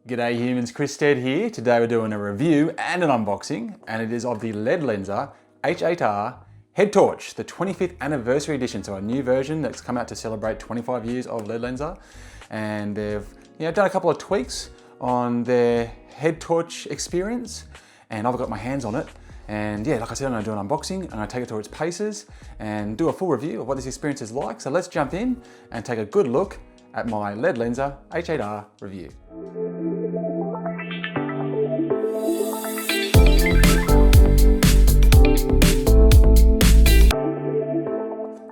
G'day humans, Chris Stead here. Today we're doing a review and an unboxing, and it is of the Ledlenser H8R head torch, the 25th anniversary edition. So a new version that's come out to celebrate 25 years of Ledlenser, and they've done a couple of tweaks on their head torch experience, and I've got my hands on it. And yeah, like I said, I'm going to do an unboxing. I'm going to take it to its paces and do a full review of what this experience is like. So let's jump in and take a good look at my Ledlenser H8R review.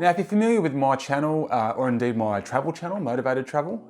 Now, if you're familiar with my channel, or indeed my travel channel, Motivated Travel,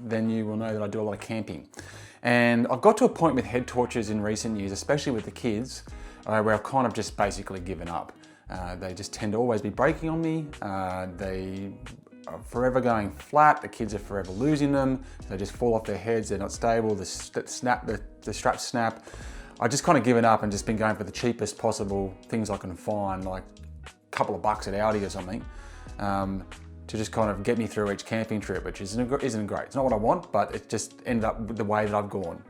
then you will know that I do a lot of camping. And I've got to a point with head torches in recent years, especially with the kids, where I've kind of just basically given up. They just tend to always be breaking on me. They are forever going flat. The kids are forever losing them. They just fall off their heads. They're not stable. The straps snap. I've just kind of given up and just been going for the cheapest possible things I can find, like a couple of bucks at Aldi or something, to just kind of get me through each camping trip, which isn't great. It's not what I want, but it just ended up the way that I've gone.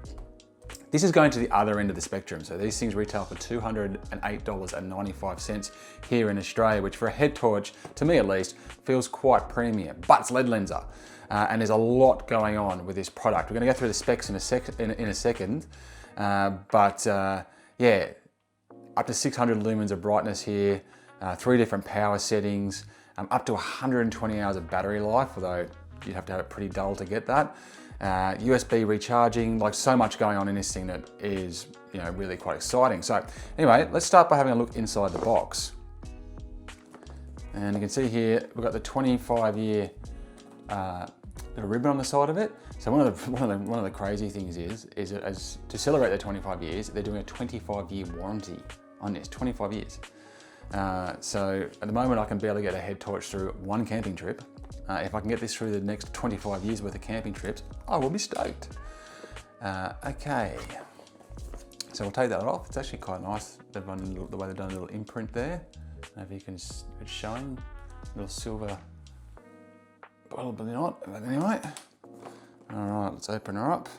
This is going to the other end of the spectrum. So these things retail for $208.95 here in Australia, which for a head torch, to me at least, feels quite premium, but it's Ledlenser. And there's a lot going on with this product. We're gonna go through the specs in a second, yeah, up to 600 lumens of brightness here, 3 different power settings, up to 120 hours of battery life, although you'd have to have it pretty dull to get that. USB recharging, like so much going on in this thing that is, really quite exciting. So anyway, let's start by having a look inside the box. And you can see here, we've got the 25-year little ribbon on the side of it. So one of the crazy things is that as to celebrate their 25 years, they're doing a 25-year warranty on this, 25 years. So at the moment I can barely get a head torch through one camping trip. If I can get this through the next 25 years worth of camping trips, I will be stoked. Okay, so we'll take that off. It's actually quite nice. They've run the way they've done a little imprint there. I don't know if you can, it's showing a little silver bottle, but not. But anyway, all right, let's open her up.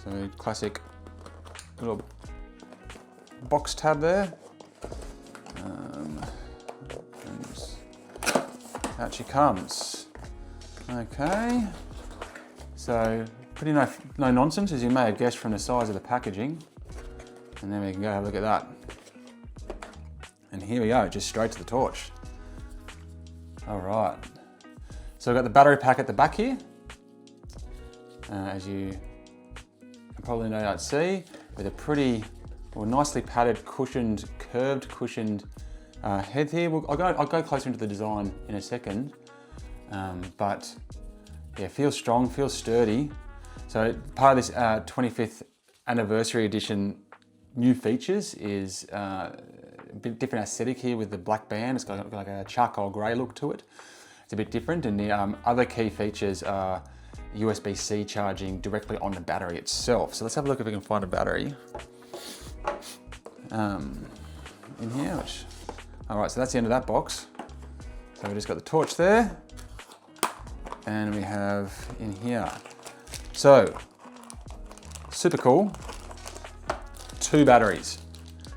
So classic little box tab there. Out she comes. Okay, so pretty no nonsense, as you may have guessed from the size of the packaging. And then we can go have a look at that. And here we go, just straight to the torch. All right, so we've got the battery pack at the back here, as you can probably no doubt see, with a pretty, nicely padded, curved cushioned head here. I'll go closer into the design in a second, but yeah, feels strong, feels sturdy. So part of this 25th anniversary edition new features is a bit different aesthetic here with the black band. It's got like a charcoal grey look to it. It's a bit different, and the other key features are USB-C charging directly on the battery itself. So let's have a look if we can find a battery in here. All right, so that's the end of that box. So we just got the torch there, and we have in here. So, super cool. 2 batteries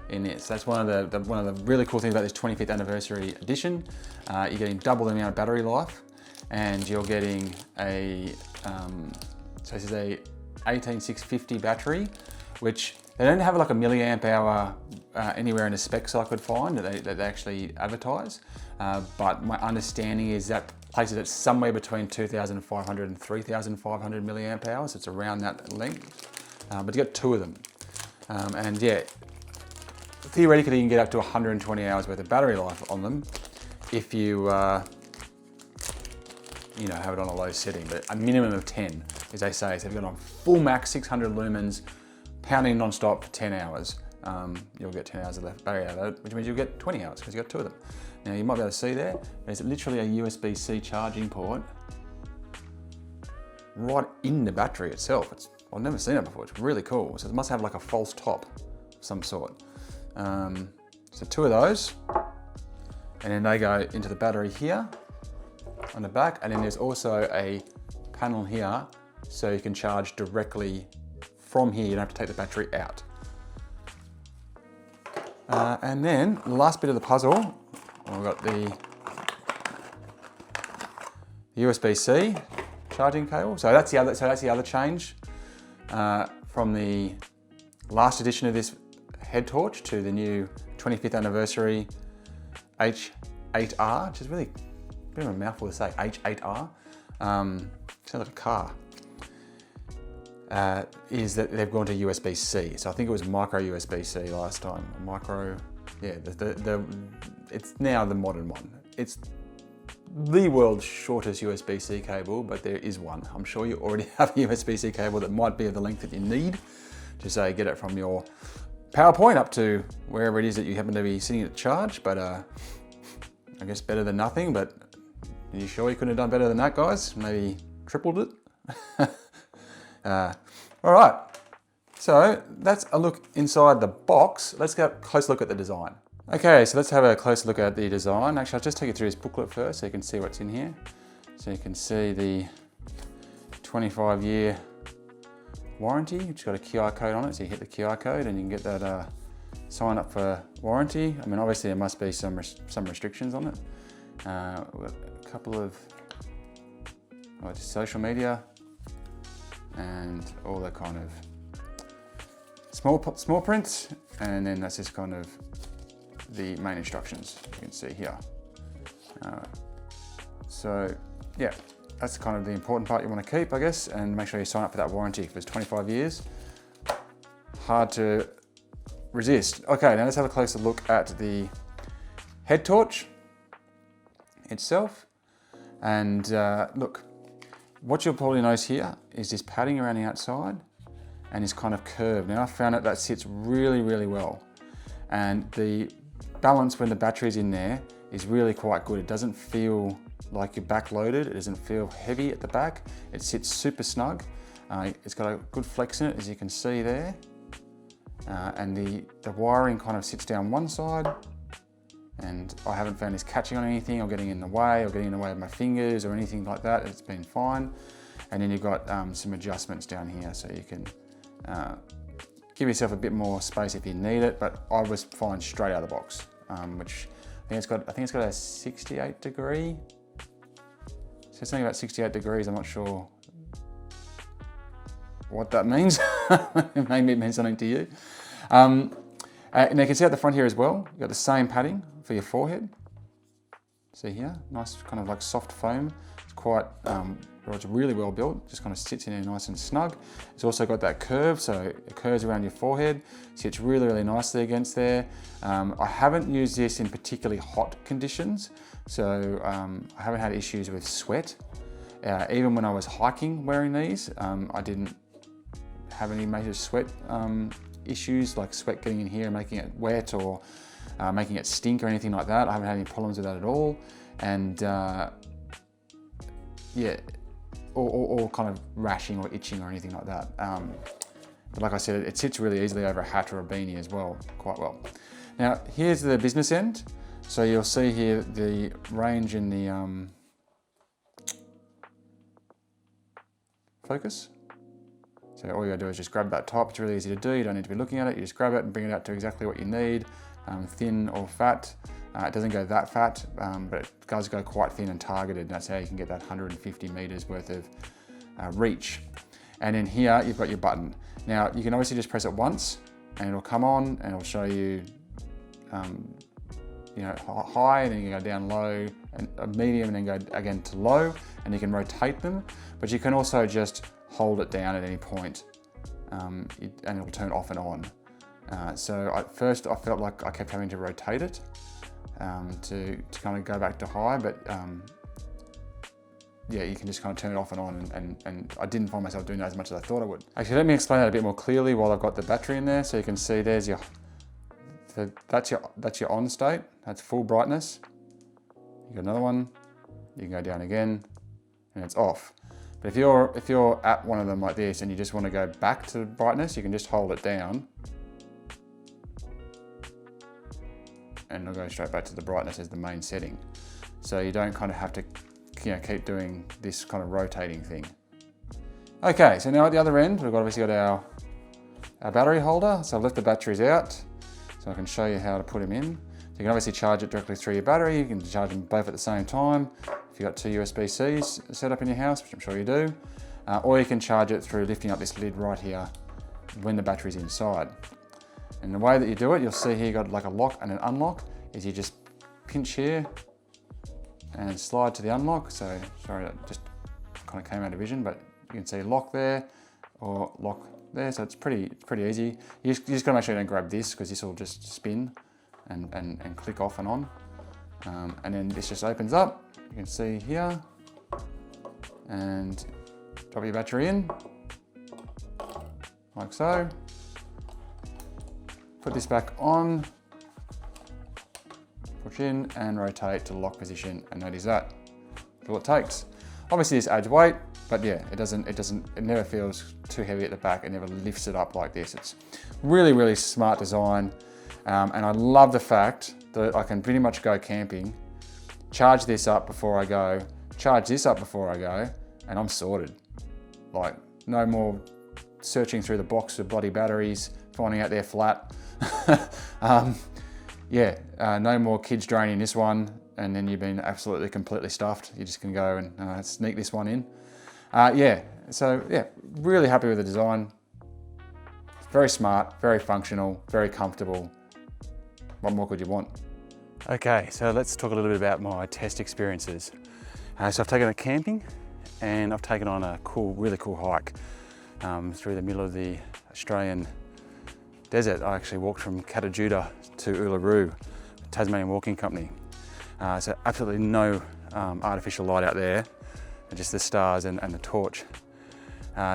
in this. That's one of the really cool things about this 25th anniversary edition. You're getting double the amount of battery life, and you're getting a so this is a 18650 battery, which they don't have like a milliamp hour anywhere in the specs I could find that they actually advertise, but my understanding is that places it somewhere between 2,500 and 3,500 milliamp hours. It's around that length, but you got 2 of them, and yeah, theoretically you can get up to 120 hours worth of battery life on them if you have it on a low setting, but a minimum of 10, as they say. So if you've got on full max 600 lumens, pounding non-stop for 10 hours, you'll get 10 hours of battery out of it, which means you'll get 20 hours because you've got 2 of them. Now you might be able to see there's literally a USB-C charging port right in the battery itself. I've never seen it before, it's really cool. So it must have like a false top of some sort. So 2 of those, and then they go into the battery here on the back, and then there's also a panel here so you can charge directly from here. You don't have to take the battery out. And then the last bit of the puzzle, we've got the USB-C charging cable. So that's the other change from the last edition of this head torch to the new 25th anniversary H8R, which is really a bit of a mouthful to say, H8R. Sounds like a car. Is that they've gone to USB-C. So I think it was micro USB-C last time. It's now the modern one. It's the world's shortest USB-C cable, but there is one. I'm sure you already have a USB-C cable that might be of the length that you need to say get it from your power point up to wherever it is that you happen to be sitting at charge. But I guess better than nothing. But are you sure you couldn't have done better than that, guys? Maybe tripled it. All right, so that's a look inside the box. Let's get a close look at the design. Okay, so let's have a close look at the design. Actually, I'll just take you through this booklet first so you can see what's in here. So you can see the 25-year warranty, which has got a QR code on it. So you hit the QR code and you can get that sign up for warranty. I mean, obviously there must be some restrictions on it. We've got a couple of social media and all the kind of small print, and then that's just kind of the main instructions you can see here. So yeah, that's kind of the important part you want to keep, I guess, and make sure you sign up for that warranty because 25 years, hard to resist. Okay, now let's have a closer look at the head torch itself. And look, what you'll probably notice here is this padding around the outside and this kind of curve. Now I found that sits really, really well. And the balance when the battery's in there is really quite good. It doesn't feel like you're backloaded. It doesn't feel heavy at the back. It sits super snug. It's got a good flex in it, as you can see there. And the wiring kind of sits down one side, and I haven't found this catching on anything or getting in the way of my fingers or anything like that. It's been fine. And then you've got some adjustments down here so you can give yourself a bit more space if you need it, but I was fine straight out of the box, which I think it's got a 68 degree. So something about 68 degrees, I'm not sure what that means. Maybe it means something to you. And you can see at the front here as well, you've got the same padding for your forehead. See here, nice kind of like soft foam. It's quite, it's really well built, just kind of sits in there nice and snug. It's also got that curve, so it curves around your forehead, sits really, really nicely against there. I haven't used this in particularly hot conditions, so I haven't had issues with sweat. Even when I was hiking wearing these, I didn't have any major sweat issues, like sweat getting in here and making it wet or making it stink or anything like that. I haven't had any problems with that at all. And yeah, or kind of rashing or itching or anything like that. But like I said, it sits really easily over a hat or a beanie as well, quite well. Now, here's the business end. So you'll see here the range in the focus. So all you gotta do is just grab that top. It's really easy to do. You don't need to be looking at it. You just grab it and bring it out to exactly what you need, thin or fat. It doesn't go that fat, but it does go quite thin and targeted. That's how you can get that 150 meters worth of reach. And then here you've got your button. Now you can obviously just press it once and it'll come on and it'll show you, high, and then you go down low, and medium, and then go again to low, and you can rotate them. But you can also just hold it down at any point, and it'll turn off and on. So at first I felt like I kept having to rotate it to kind of go back to high, but yeah, you can just kind of turn it off and on, and I didn't find myself doing that as much as I thought I would. Actually, let me explain that a bit more clearly while I've got the battery in there. So you can see there's that's your on state. That's full brightness. You got another one. You can go down again, and it's off. But if you're at one of them like this and you just want to go back to brightness, you can just hold it down, and it'll go straight back to the brightness as the main setting. So you don't kind of have to keep doing this kind of rotating thing. Okay, so now at the other end, we've obviously got our battery holder. So I've left the batteries out, so I can show you how to put them in. So you can obviously charge it directly through your battery. You can charge them both at the same time. If you've got two USB-Cs set up in your house, which I'm sure you do, or you can charge it through lifting up this lid right here when the battery's inside. And the way that you do it, you'll see here you've got like a lock and an unlock, is you just pinch here and slide to the unlock. So, sorry, that just kind of came out of vision, but you can see lock there or lock there. So it's pretty easy. You just gotta make sure you don't grab this, because this will just spin and click off and on. And then this just opens up. You can see here, and drop your battery in, like so. Put this back on, push in and rotate to lock position, and that is that. That's all it takes. Obviously this adds weight, but yeah, it never feels too heavy at the back. It never lifts it up like this. It's really, really smart design. And I love the fact that I can pretty much go camping, charge this up before I go, charge this up before I go, and I'm sorted. Like, no more searching through the box of bloody batteries, finding out they're flat. No more kids draining this one, and then you've been absolutely completely stuffed. You just can go and sneak this one in. Really happy with the design. It's very smart, very functional, very comfortable. What more could you want? Okay, so let's talk a little bit about my test experiences. So I've taken it camping, and I've taken on a really cool hike through the middle of the Australian desert. I actually walked from Katajuda to Uluru, Tasmanian Walking Company. So absolutely no artificial light out there, just the stars and the torch.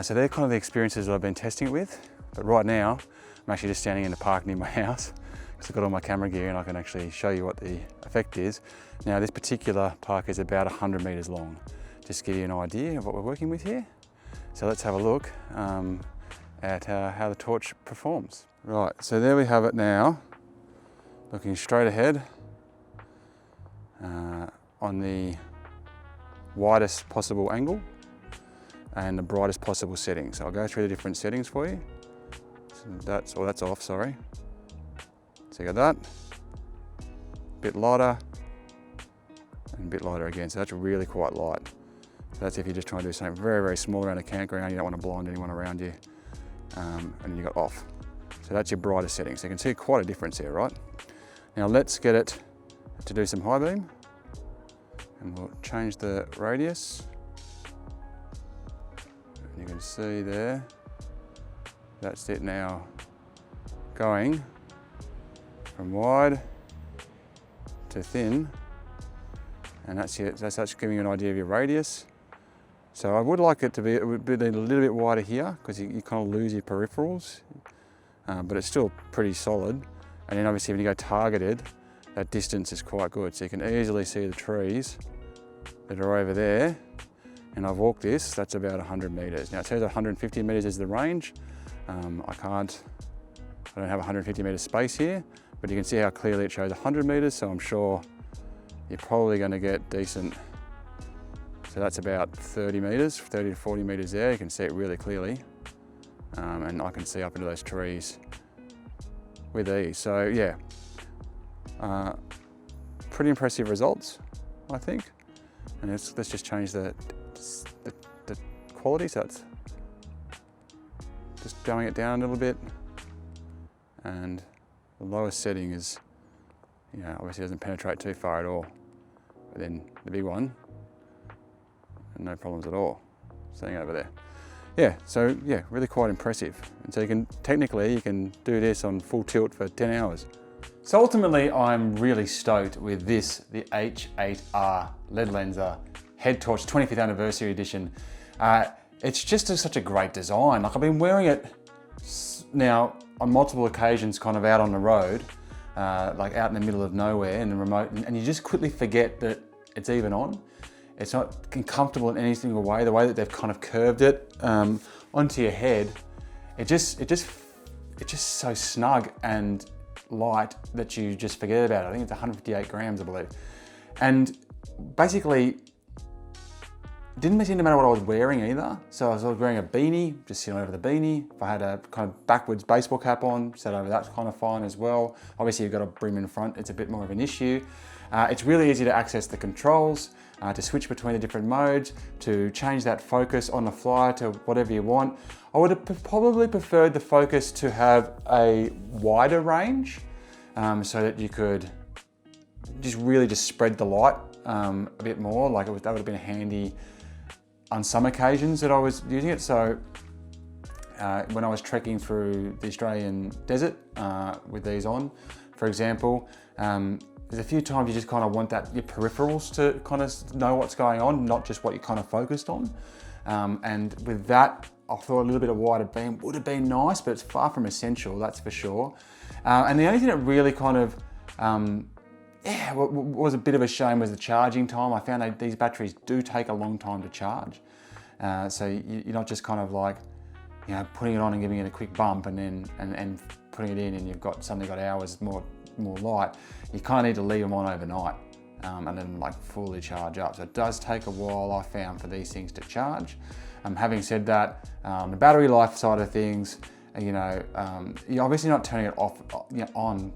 So they're kind of the experiences that I've been testing it with. But right now, I'm actually just standing in the park near my house, because I've got all my camera gear and I can actually show you what the effect is. Now this particular park is about 100 meters long, just to give you an idea of what we're working with here. So let's have a look at how the torch performs. Right, so there we have it now, looking straight ahead on the widest possible angle and the brightest possible settings. So I'll go through the different settings for you. So that's off, sorry. So you got that, a bit lighter, and a bit lighter again. So that's really quite light. So that's if you're just trying to do something very, very small around a campground, you don't want to blind anyone around you. And then you got off. So that's your brightest setting. So you can see quite a difference here, right? Now let's get it to do some high beam. And we'll change the radius. And you can see there, that's it now, going from wide to thin. And that's giving you an idea of your radius. So I would like it to be, a little bit wider here, because you kind of lose your peripherals, but it's still pretty solid. And then obviously when you go targeted, that distance is quite good. So you can easily see the trees that are over there. And I've walked this, that's about 100 meters. Now it says 150 meters is the range. I don't have 150 meter space here, but you can see how clearly it shows 100 meters. So I'm sure you're probably going to get decent. So that's about 30 meters, 30 to 40 meters there. You can see it really clearly. And I can see up into those trees with ease. So yeah, pretty impressive results, I think. And let's just change the quality. So it's just going it down a little bit. And the lowest setting is, obviously doesn't penetrate too far at all. But then the big one, no problems at all, sitting over there. Yeah, so yeah, really quite impressive. And so you can do this on full tilt for 10 hours. So ultimately, I'm really stoked with this, the H8R Ledlenser Head Torch 25th Anniversary Edition. It's just such a great design. Like, I've been wearing it now on multiple occasions, kind of out on the road, like out in the middle of nowhere in the remote, and you just quickly forget that it's even on. It's not comfortable in any single way. The way that they've kind of curved it onto your head, it's just so snug and light that you just forget about it. I think it's 158 grams, I believe. And basically, didn't seem to matter what I was wearing either. So I was wearing a beanie, just sitting over the beanie. If I had a kind of backwards baseball cap on, sat over, that's kind of fine as well. Obviously you've got a brim in front, it's a bit more of an issue. It's really easy to access the controls, to switch between the different modes, to change that focus on the fly to whatever you want. I would have probably preferred the focus to have a wider range, so that you could really spread the light a bit more. Like that would have been handy on some occasions that I was using it. So when I was trekking through the Australian desert with these on, for example, there's a few times you just kind of want your peripherals to kind of know what's going on, not just what you're kind of focused on. And with that, I thought a little bit of wider beam would have been nice, but it's far from essential, that's for sure. And the only thing that really kind of, was a bit of a shame was the charging time. I found that these batteries do take a long time to charge. So you're not just kind of like, putting it on and giving it a quick bump and then and putting it in and you've suddenly got hours more light. You kind of need to leave them on overnight and then like fully charge up. So it does take a while, I found, for these things to charge. Having said that, the battery life side of things, you're obviously not turning it off, on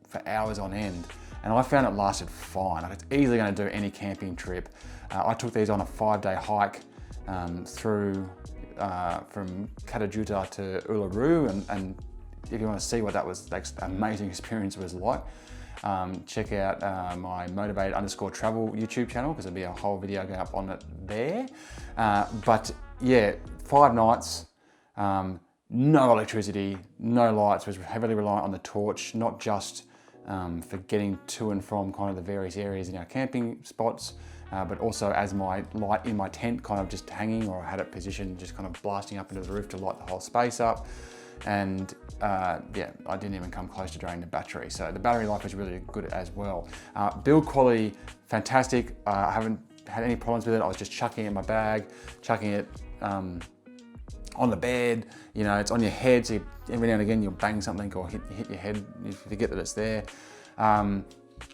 for hours on end. And I found it lasted fine. Like, it's easily going to do any camping trip. I took these on a 5-day hike through from Katajuta to Uluru, and if you want to see what that was, like, amazing experience was like, check out my motivated_travel YouTube channel, because there'll be a whole video going up on it there. But yeah, 5 nights, no electricity, no lights, was heavily reliant on the torch, not just for getting to and from kind of the various areas in our camping spots, but also as my light in my tent kind of just hanging, or I had it positioned just kind of blasting up into the roof to light the whole space up. And yeah, I didn't even come close to draining the battery. So the battery life was really good as well. Build quality, fantastic. I haven't had any problems with it. I was just chucking it in my bag, chucking it on the bed. It's on your head, so every now and again you'll bang something or hit your head, you forget that it's there.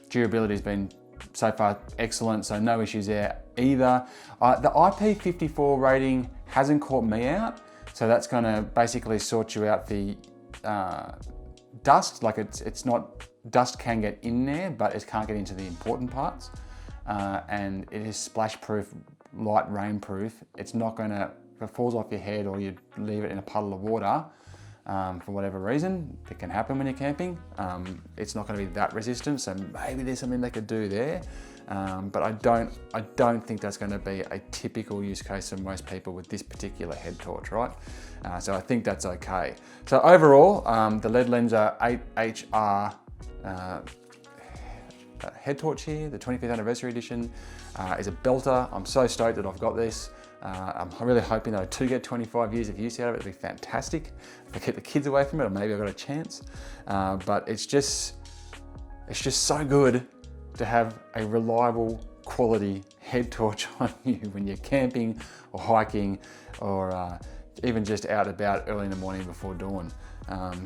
Durability has been so far excellent, so no issues there either. The IP54 rating hasn't caught me out. So that's going to basically sort you out the dust. Like it's not, dust can get in there, but it can't get into the important parts. And it is splash proof, light rain proof. It's not going to, if it falls off your head or you leave it in a puddle of water, for whatever reason, it can happen when you're camping. It's not going to be that resistant. So maybe there's something they could do there. But I don't think that's going to be a typical use case for most people with this particular head torch, right? So I think that's okay. So overall, the Ledlenser H8R head torch here, the 25th anniversary edition, is a belter. I'm so stoked that I've got this. I'm really hoping that I do get 25 years of use out of it. It'd be fantastic. If I keep the kids away from it, or maybe I've got a chance. But it's just so good to have a reliable quality head torch on you when you're camping or hiking, or even just out about early in the morning before dawn.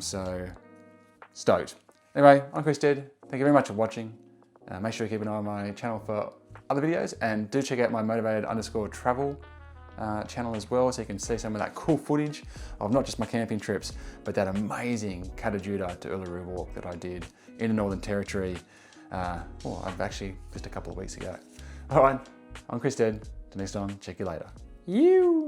So stoked. Anyway, I'm Chris Dead. Thank you very much for watching. Make sure you keep an eye on my channel for other videos, and do check out my motivated_travel channel as well, so you can see some of that cool footage of not just my camping trips, but that amazing Katajuta to Uluru walk that I did in the Northern Territory. I've actually just a couple of weeks ago. All right, I'm Chris Dead. Till next time, check you later. You.